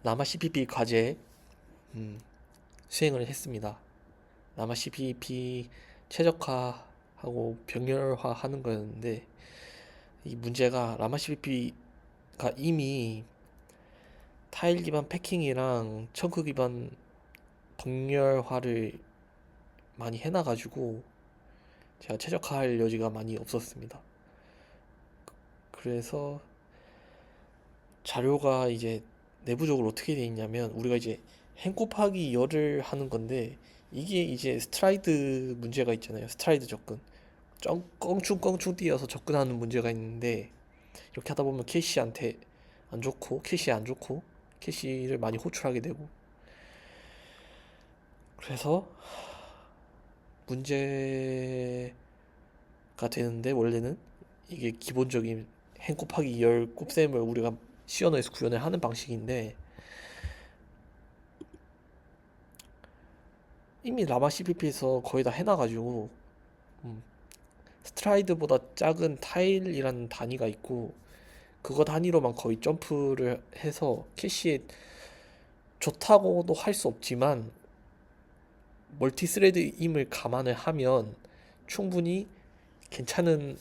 라마 CPP 과제 수행을 했습니다. 라마 CPP 최적화하고 병렬화하는 거였는데 이 문제가 라마 CPP가 이미 타일 기반 패킹이랑 청크 기반 병렬화를 많이 해놔가지고 제가 최적화할 여지가 많이 없었습니다. 그래서 자료가 이제 내부적으로 어떻게 돼 있냐면 우리가 이제 행 곱하기 열을 하는 건데 이게 이제 스트라이드 문제가 있잖아요. 스트라이드 접근. 껑충껑충 뛰어서 접근하는 문제가 있는데 이렇게 하다 보면 캐시한테 안 좋고 캐시에 안 좋고 캐시를 많이 호출하게 되고 그래서 문제가 되는데 원래는 이게 기본적인 행 곱하기 열 곱셈을 우리가 시언어에서 구현을 하는 방식인데 이미 라마 CPP에서 거의 다 해놔가지고 음, 스트라이드보다 작은 타일이라는 단위가 있고 그거 단위로만 거의 점프를 해서 캐시에 좋다고도 할 수 없지만 멀티 스레드임을 감안을 하면 충분히 괜찮은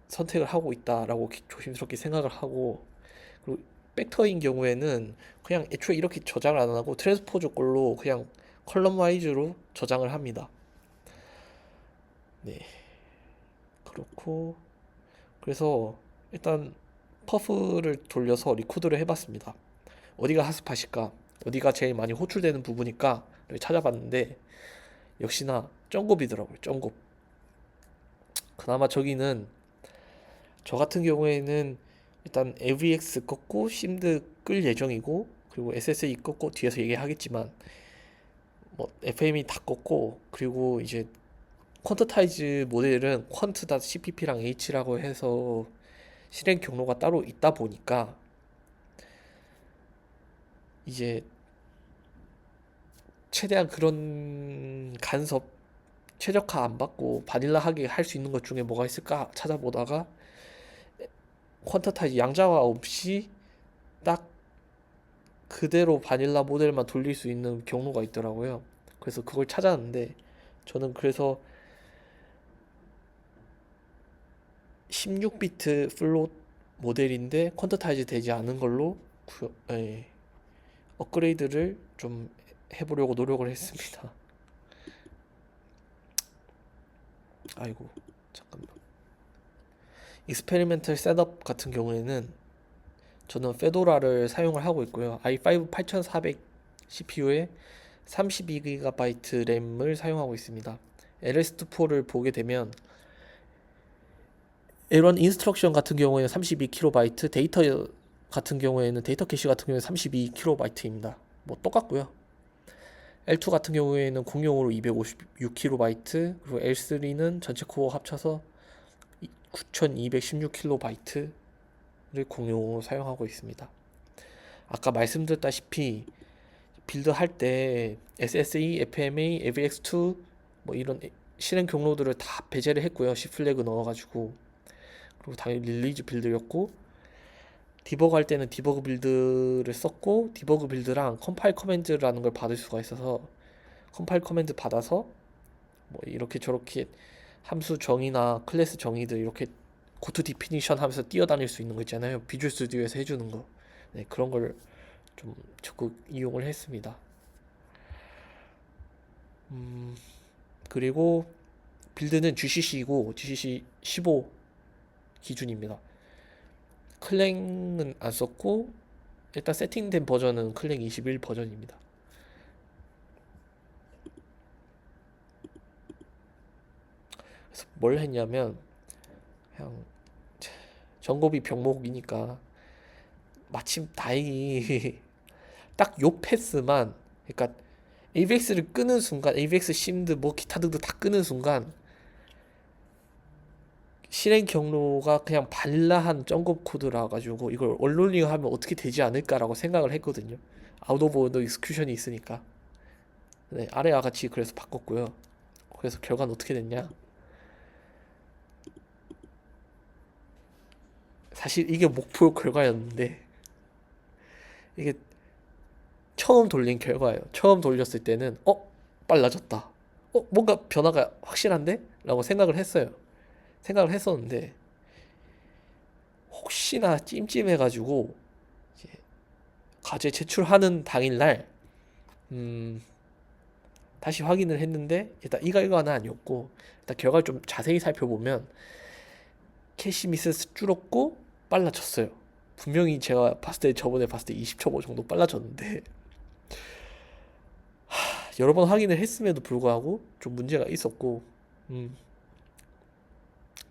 선택을 하고 있다라고 조심스럽게 생각을 하고 그리고 벡터인 경우에는 그냥 애초에 이렇게 저장을 안 하고 트랜스포즈 꼴로 그냥 컬럼 와이즈로 저장을 합니다. 네, 그렇고 그래서 일단 퍼프를 돌려서 리코더를 해봤습니다. 어디가 핫스팟일까? 어디가 제일 많이 호출되는 부분일까?를 찾아봤는데 역시나 쩡곱이더라고요. 쩡곱. 그나마 저기는 저 같은 경우에는 일단 AVX 껐고 심드 끌 예정이고 그리고 SSE 껐고 뒤에서 얘기하겠지만 뭐 FM이 다 껐고 그리고 이제 퀀터타이즈 모델은 퀀트.cpp랑 h라고 해서 실행 경로가 따로 있다 보니까 이제 최대한 그런 간섭 최적화 안 받고 바닐라하게 할 수 있는 것 중에 뭐가 있을까 찾아보다가 퀀터타이즈 양자화 없이 딱 그대로 바닐라 모델만 돌릴 수 있는 경로가 있더라고요. 그래서 그걸 찾았는데 저는 그래서 16비트 플롯 모델인데 퀀터타이즈 되지 않은 걸로 업그레이드를 좀 해보려고 노력을 했습니다. 아이고 잠깐만. 익스페리멘털 셋업 같은 경우에는 저는 페도라를 사용을 하고 있고요. i5 8400 CPU에 32GB 램을 사용하고 있습니다. LS2.4를 보게 되면 L1 인스트럭션 같은 경우에는 32KB, 데이터 같은 경우에는 데이터 캐시 같은 경우에는 32KB입니다. 뭐 똑같고요. L2 같은 경우에는 공용으로 256KB, 그리고 L3는 전체 코어 합쳐서 9216KB 를 공용으로 사용하고 있습니다. 아까 말씀드렸다시피 빌드 할 때 SSE, FMA, AVX2 뭐 이런 실행 경로들을 다 배제를 했고요. C 플래그 넣어가지고 그리고 당연히 릴리즈 빌드였고 디버그 할 때는 디버그 빌드를 썼고 디버그 빌드랑 컴파일 커맨드라는 걸 받을 수가 있어서 컴파일 커맨드 받아서 뭐 이렇게 저렇게 함수 정의나 클래스 정의들 이렇게 고트 디피니션 하면서 뛰어다닐 수 있는 거 있잖아요. 비주얼 스튜디오에서 해주는 거. 네, 그런 걸 좀 적극 이용을 했습니다. 그리고 빌드는 GCC이고 GCC 15 기준입니다. 클랭은 안 썼고 일단 세팅된 버전은 클랭 21 버전입니다. 그래서 뭘 했냐면 그냥 정kop이 병목이니까 마침 다행히 딱 요 패스만 그러니까 AVX를 끄는 순간 AVX 심드 뭐 기타 등도 다 끄는 순간 실행 경로가 그냥 발라한 점검 코드라 가지고 이걸 언롤링 하면 어떻게 되지 않을까라고 생각을 했거든요. 아웃 오브 오더 익스큐션이 있으니까. 네, 아래와 같이 그래서 바꿨고요. 그래서 결과는 어떻게 됐냐? 사실 이게 목표 결과였는데 이게 처음 돌린 결과예요. 처음 돌렸을 때는 빨라졌다. 뭔가 변화가 확실한데? 라고 생각을 했어요. 생각을 했었는데 혹시나 찜찜해가지고 이제 과제 제출하는 당일날 음, 다시 확인을 했는데 일단 이거 하나 아니었고 일단 결과를 좀 자세히 살펴보면 캐시 미스 줄었고 빨라졌어요. 분명히 제가 봤을 때 저번에 봤을 때 20초 정도 빨라졌는데 여러 번 확인을 했음에도 불구하고 좀 문제가 있었고 음,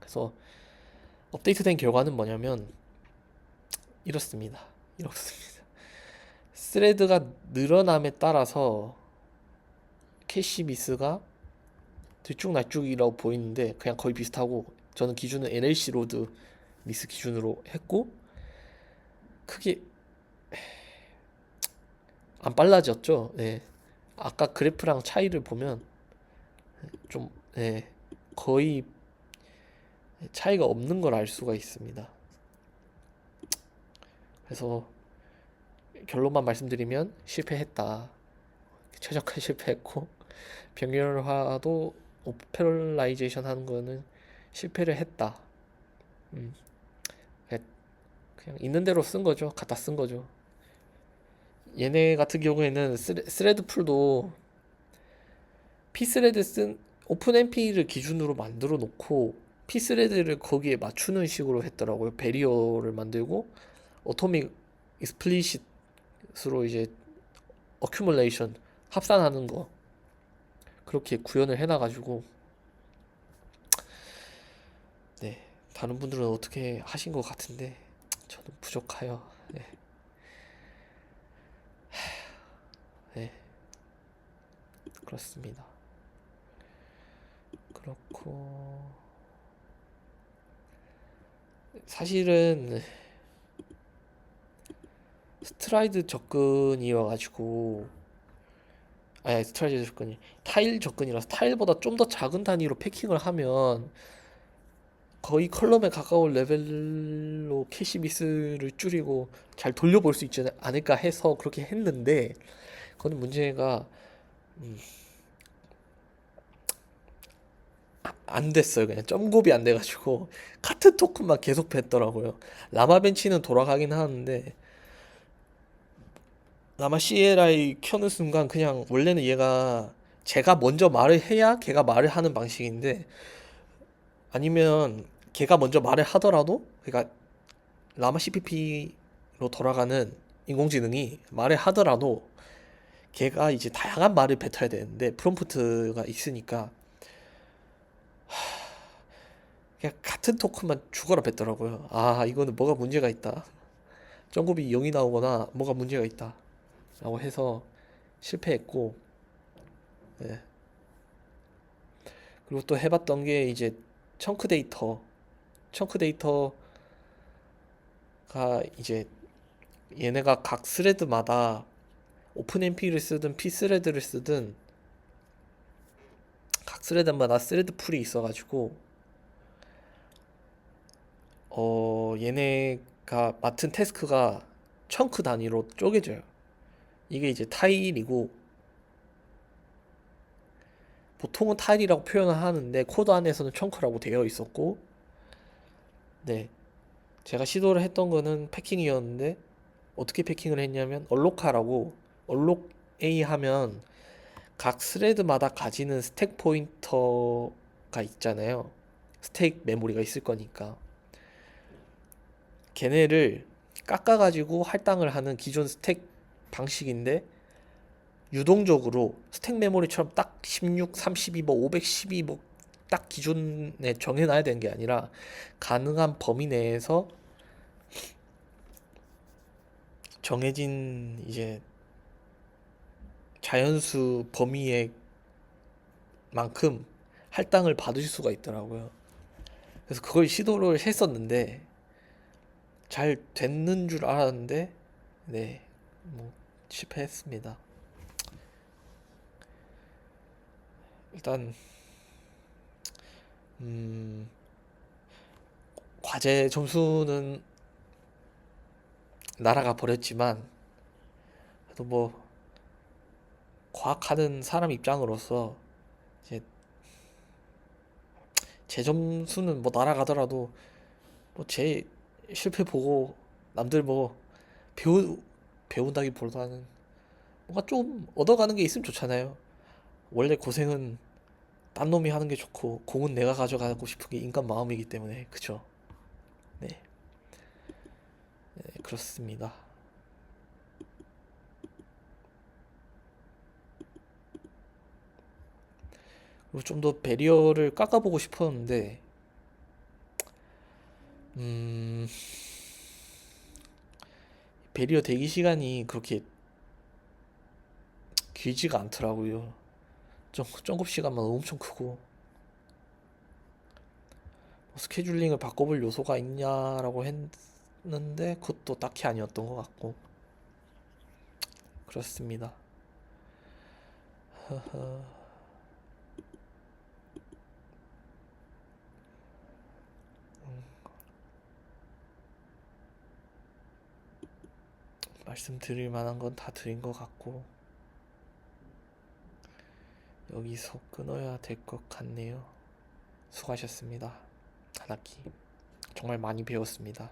그래서 업데이트된 결과는 뭐냐면 이렇습니다. 이렇습니다. 스레드가 늘어남에 따라서 캐시 미스가 들쭉날쭉이라고 보이는데 그냥 거의 비슷하고 저는 기준은 NLC 로드 미스 기준으로 했고 크게 안 빨라졌죠. 네. 아까 그래프랑 차이를 보면 좀 네, 거의 차이가 없는 걸 알 수가 있습니다. 그래서 결론만 말씀드리면 실패했다. 최적화 실패했고 병렬화도 오페럴라이제이션 하는 거는 실패를 했다. 음, 그냥 있는 대로 쓴 거죠. 갖다 쓴 거죠. 얘네 같은 경우에는 스레드 풀도 P스레드 쓴 오픈MP를 기준으로 만들어 놓고 P스레드를 거기에 맞추는 식으로 했더라고요. 베리어를 만들고 어토믹 익스플리시트로 이제 어큐뮬레이션 합산하는 거 그렇게 구현을 해놔가지고 네 다른 분들은 어떻게 하신 것 같은데 저는 부족해요. 네, 네 그렇습니다. 그렇고 사실은 스트라이드 접근이어가지고 아니 스트라이드 접근이 타일 접근이라서 타일보다 좀 더 작은 단위로 패킹을 하면 거의 컬럼에 가까운 레벨로 캐시 미스를 줄이고 잘 돌려볼 수 있지 않을까 해서 그렇게 했는데 그건 문제가 안 됐어요. 그냥 점곱이 안 돼가지고 같은 토큰만 계속 뱉더라고요. 라마벤치는 돌아가긴 하는데 라마 CLI 켜는 순간 그냥 원래는 얘가 제가 먼저 말을 해야 걔가 말을 하는 방식인데 아니면 걔가 먼저 말을 하더라도 그러니까 라마 CPP로 돌아가는 인공지능이 말을 하더라도 걔가 이제 다양한 말을 뱉어야 되는데 프롬프트가 있으니까 그냥 같은 토큰만 죽어라 뱉더라고요. 아 이거는 뭐가 문제가 있다. 점곱이 0이 나오거나 뭐가 문제가 있다. 라고 해서 실패했고 네. 그리고 또 해봤던 게 이제 청크 데이터 청크 데이터가 이제 얘네가 각 스레드마다 오픈MP를 쓰든 P스레드를 쓰든 각 스레드마다 스레드 풀이 있어가지고 얘네가 맡은 태스크가 청크 단위로 쪼개져요. 이게 이제 타일이고 보통은 타일이라고 표현을 하는데 코드 안에서는 청크라고 되어 있었고 네 제가 시도를 했던 거는 패킹이었는데 어떻게 패킹을 했냐면 얼로카라고 얼록 A 하면 각 스레드마다 가지는 스택 포인터가 있잖아요. 스택 메모리가 있을 거니까 걔네를 깎아가지고 할당을 하는 기존 스택 방식인데 유동적으로 스택 메모리처럼 딱 16, 32, 뭐 512, 뭐 딱 기준에 정해놔야 되는 게 아니라 가능한 범위 내에서 정해진 이제 자연수 범위의 만큼 할당을 받을 수가 있더라고요. 그래서 그걸 시도를 했었는데 잘 됐는 줄 알았는데 네, 뭐 실패했습니다. 일단 과제 점수는 날아가 버렸지만 그래도 뭐 과학하는 사람 입장으로서 이제 제 점수는 뭐 날아가더라도 뭐 제 실패 보고 남들 뭐 배운다기보다는 뭔가 좀 얻어가는 게 있으면 좋잖아요. 원래 고생은 딴 놈이 하는 게 좋고 공은 내가 가져가고 싶은 게 인간 마음이기 때문에 그쵸? 네, 네, 그렇습니다. 그리고 좀 더 배리어를 깎아보고 싶었는데 음, 배리어 대기 시간이 그렇게 길지가 않더라고요. 점검 시간만 엄청 크고 뭐 스케줄링을 바꿔볼 요소가 있냐라고 했는데 그것도 딱히 아니었던 것 같고 그렇습니다. 말씀드릴 만한 건 다 드린 것 같고 여기서 끊어야 될 것 같네요. 수고하셨습니다. 한 학기 정말 많이 배웠습니다.